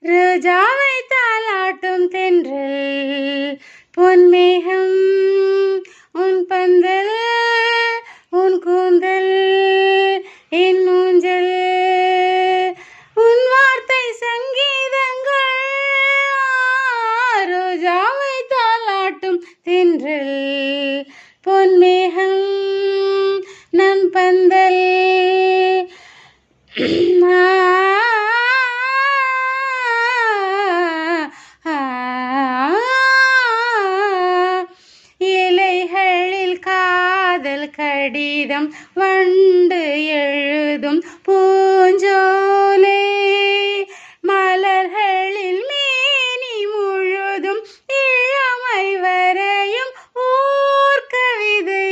ரோஜாவை தாலாட்டும் தென்றல் பொன்மேகம் உன் பந்தல் உன் கூந்தல் என் ஊஞ்சல் உன் வார்த்தை சங்கீதங்கள் ரோஜாவை தாலாட்டும் தென்றல் பொன்மேகம் நம் பந்தல் இலைகளில் காதல் கடிதம் வண்டு எழுதும் பூஞ்சோலை மலர்களில் மேனி முழுதும் இளமை வரையும் ஓர் கவிதை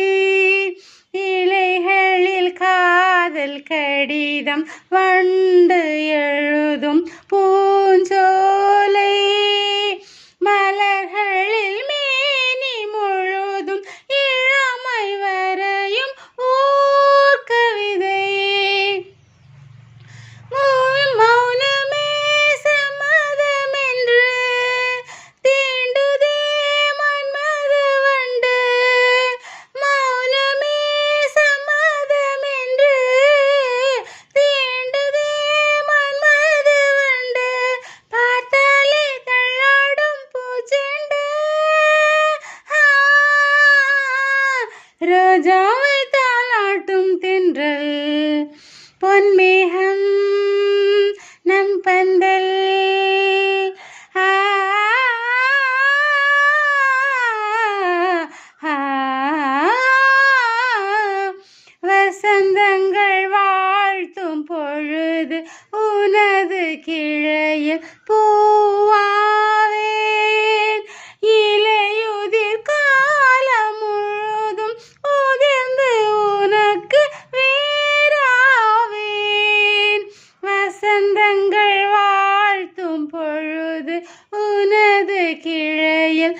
இலைகளில் காதல் கடிதம் வண்டு எழுதும் பூஞ்சோலை மலர்களில் மேனி முழுதும் இளமை வரையும் ஓர் கவிதை மௌனமே சம்மதமென்று தீண்டுதே மன்மத வண்டு மௌனமே சம்மதமென்று தீண்டுதே மன்மத வண்டு பார்த்தாலே தள்ளாடும் பூச்செண்டு ரோஜாவை தாலாட்டும் தென்றல் பொன்மேகம் நம் பந்தல் வசந்தங்கள் வாழ்த்தும் பொழுது உனது கிளையில் பூவாவேன் இலையுதிர் காலம் முழுதும் உதிர்ந்து உனக்கு வேறாவேன் வசந்தங்கள் வாழ்த்தும் பொழுது உனது கிளையில்